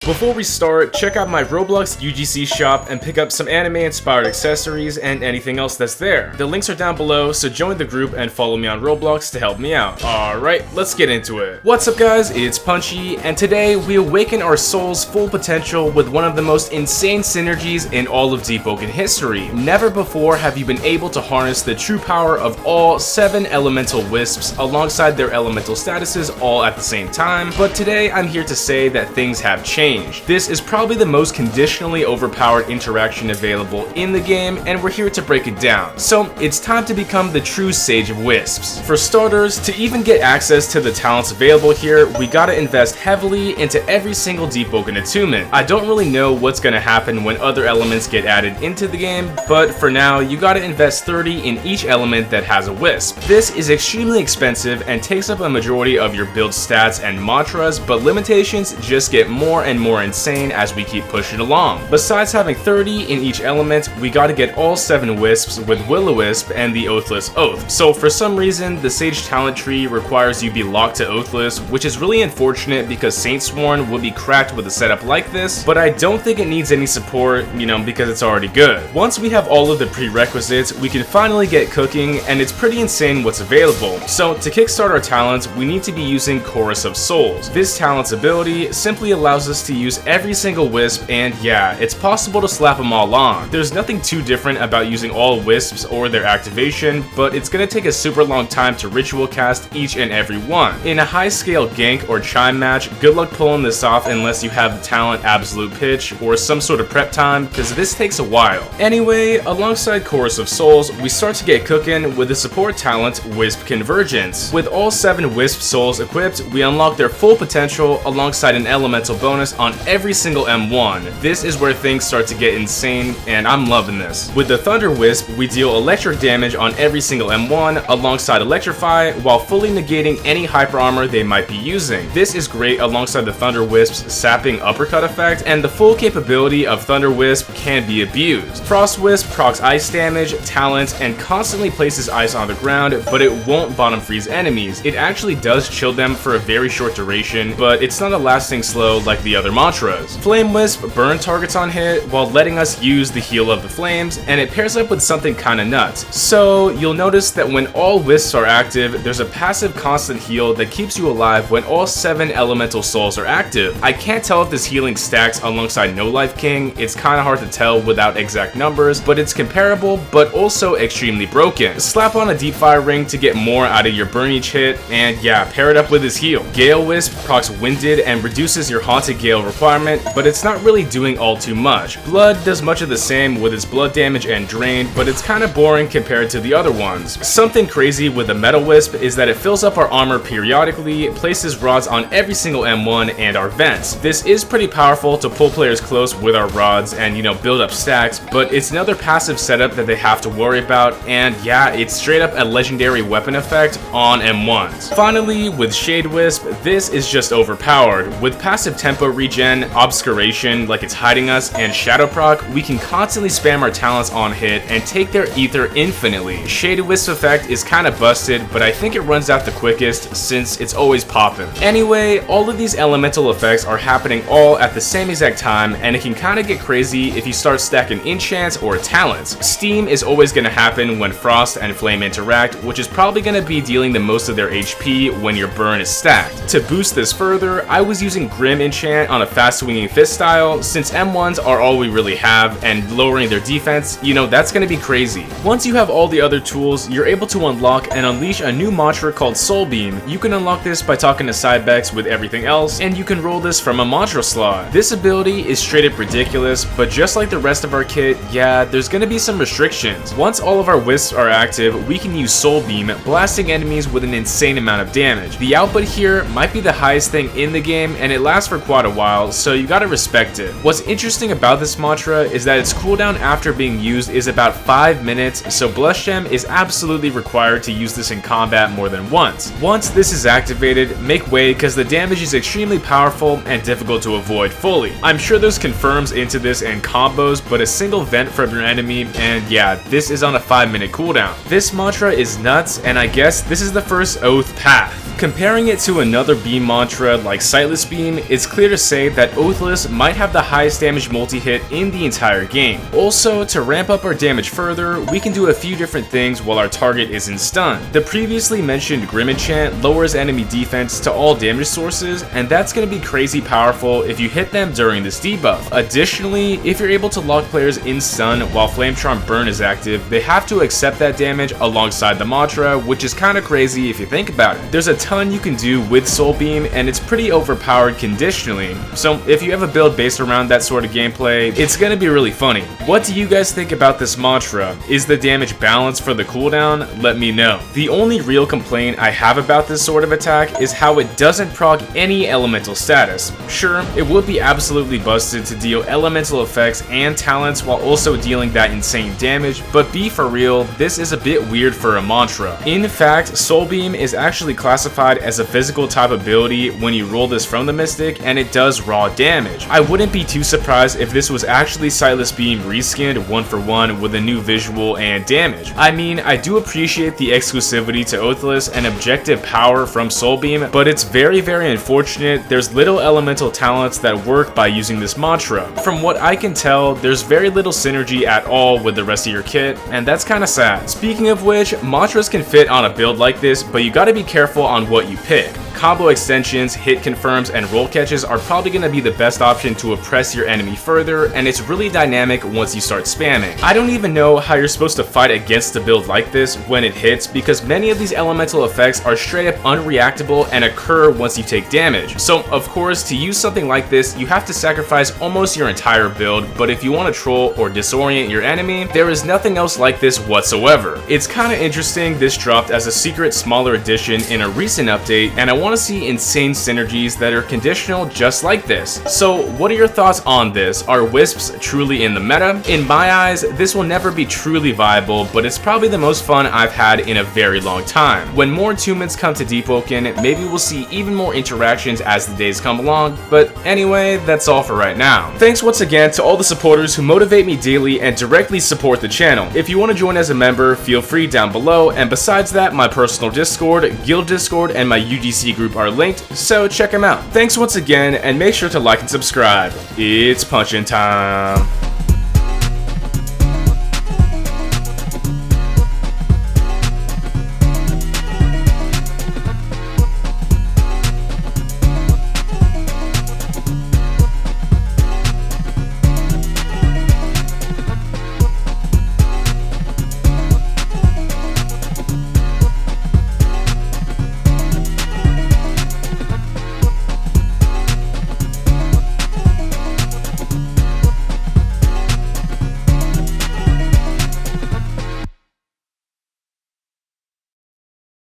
Before we start, check out my Roblox UGC shop and pick up some anime-inspired accessories and anything else that's there. The links are down below, so join the group and follow me on Roblox to help me out. Alright, let's get into it. What's up guys, it's Punchy, and today we awaken our soul's full potential with one of the most insane synergies in all of Deepwoken history. Never before have you been able to harness the true power of all 7 elemental wisps alongside their elemental statuses all at the same time, but today I'm here to say that things have changed. This is probably the most conditionally overpowered interaction available in the game, and we're here to break it down. So it's time to become the true Sage of Wisps. For starters, to even get access to the talents available here, we gotta invest heavily into every single Deepwoken attunement. I don't really know what's gonna happen when other elements get added into the game, but for now, you gotta invest 30 in each element that has a wisp. This is extremely expensive and takes up a majority of your build stats and mantras, but limitations just get more and more insane as we keep pushing along. Besides having 30 in each element, we gotta get all 7 wisps with Will-O-Wisp and the Oathless Oath. So for some reason, the Sage talent tree requires you be locked to Oathless, which is really unfortunate because Saintsworn would be cracked with a setup like this, but I don't think it needs any support, because it's already good. Once we have all of the prerequisites, we can finally get cooking, and it's pretty insane what's available. So to kickstart our talents, we need to be using Chorus of Souls. This talent's ability simply allows us to use every single wisp, and yeah, it's possible to slap them all on. There's nothing too different about using all wisps or their activation, but it's gonna take a super long time to ritual cast each and every one. In a high scale gank or chime match, good luck pulling this off unless you have the talent Absolute Pitch or some sort of prep time, because this takes a while. Anyway, alongside Chorus of Souls, we start to get cooking with the support talent Wisp Convergence. With all 7 Wisp Souls equipped, we unlock their full potential alongside an elemental bonus on every single M1. This is where things start to get insane, and I'm loving this. With the Thunder Wisp, we deal electric damage on every single M1 alongside Electrify while fully negating any hyper armor they might be using. This is great alongside the Thunder Wisp's sapping uppercut effect, and the full capability of Thunder Wisp can be abused. Frost Wisp procs ice damage, talent, and constantly places ice on the ground, but it won't bottom freeze enemies. It actually does chill them for a very short duration, but it's not a lasting slow like the other mantras. Flame Wisp burn targets on hit while letting us use the heal of the flames, and it pairs up with something kinda nuts. So you'll notice that when all wisps are active, there's a passive constant heal that keeps you alive when all 7 elemental souls are active. I can't tell if this healing stacks alongside No Life King. It's kinda hard to tell without exact numbers, but it's comparable but also extremely broken. Slap on a Deep Fire Ring to get more out of your burn each hit, and yeah, pair it up with his heal. Gale Wisp procs Winded and reduces your Haunted Gale requirement, but it's not really doing all too much. Blood does much of the same with its blood damage and drain, but it's kinda boring compared to the other ones. Something crazy with the Metal Wisp is that it fills up our armor periodically, places rods on every single M1 and our vents. This is pretty powerful to pull players close with our rods and build up stacks, but it's another passive setup that they have to worry about, and yeah, it's straight up a legendary weapon effect on M1s. Finally, with Shade Wisp, this is just overpowered. With passive tempo regen, obscuration like it's hiding us, and shadow proc, we can constantly spam our talents on hit and take their ether infinitely. Shade Wisp effect is kinda busted, but I think it runs out the quickest since it's always popping. Anyway, all of these elemental effects are happening all at the same exact time, and it can kinda get crazy if you start stacking enchants or talents. Steam is always gonna happen when Frost and Flame interact, which is probably gonna be dealing the most of their HP when your burn is stacked. To boost this further, I was using Grim enchant on a fast swinging fist style, since M1s are all we really have, and lowering their defense, that's gonna be crazy. Once you have all the other tools, you're able to unlock and unleash a new mantra called Soul Beam. You can unlock this by talking to Cybex with everything else, and you can roll this from a mantra slot. This ability is straight up ridiculous, but just like the rest of our kit, yeah, there's gonna be some restrictions. Once all of our wisps are active, we can use Soul Beam, blasting enemies with an insane amount of damage. The output here might be the highest thing in the game, and it lasts for quite a while, so you gotta respect it. What's interesting about this mantra is that its cooldown after being used is about 5 minutes, so Blush Gem is absolutely required to use this in combat more than once. Once this is activated, make way because the damage is extremely powerful and difficult to avoid fully. I'm sure there's confirms into this and combos, but a single vent from your enemy, and yeah, this is on a 5-minute cooldown. This mantra is nuts, and I guess this is the first Oath path. Comparing it to another beam mantra like Sightless Beam, it's clear to say that Oathless might have the highest damage multi-hit in the entire game. Also, to ramp up our damage further, we can do a few different things while our target is in stun. The previously mentioned Grim Enchant lowers enemy defense to all damage sources, and that's going to be crazy powerful if you hit them during this debuff. Additionally, if you're able to lock players in stun while Flame Charm Burn is active, they have to accept that damage alongside the mantra, which is kind of crazy if you think about it. There's a ton you can do with Soul Beam, and it's pretty overpowered conditionally, so if you have a build based around that sort of gameplay, it's gonna be really funny. What do you guys think about this mantra? Is the damage balanced for the cooldown? Let me know. The only real complaint I have about this sort of attack is how it doesn't proc any elemental status. Sure, it would be absolutely busted to deal elemental effects and talents while also dealing that insane damage, but be for real, this is a bit weird for a mantra. In fact, Soul Beam is actually classified as a physical type ability when you roll this from the Mystic, and it does raw damage. I wouldn't be too surprised if this was actually Sightless Beam reskinned 1-for-1 with a new visual and damage. I mean, I do appreciate the exclusivity to Oathless and objective power from Soul Beam, but it's very unfortunate there's little elemental talents that work by using this mantra. From what I can tell, there's very little synergy at all with the rest of your kit, and that's kinda sad. Speaking of which, mantras can fit on a build like this, but you gotta be careful on what you pick. Combo extensions, hit confirms, and roll catches are probably going to be the best option to oppress your enemy further, and it's really dynamic once you start spamming. I don't even know how you're supposed to fight against a build like this when it hits, because many of these elemental effects are straight up unreactable and occur once you take damage. So of course, to use something like this, you have to sacrifice almost your entire build, but if you want to troll or disorient your enemy, there is nothing else like this whatsoever. It's kind of interesting this dropped as a secret smaller edition in a recent update, and I want to see insane synergies that are conditional just like this. So what are your thoughts on this? Are WISPs truly in the meta? In my eyes, this will never be truly viable, but it's probably the most fun I've had in a very long time. When more attunements come to Deepwoken, maybe we'll see even more interactions as the days come along, but anyway, that's all for right now. Thanks once again to all the supporters who motivate me daily and directly support the channel. If you want to join as a member, feel free down below, and besides that, my personal Discord, Guild Discord, and my UGC group are linked, so check them out. Thanks once again, and make sure to like and subscribe. It's punchin' time.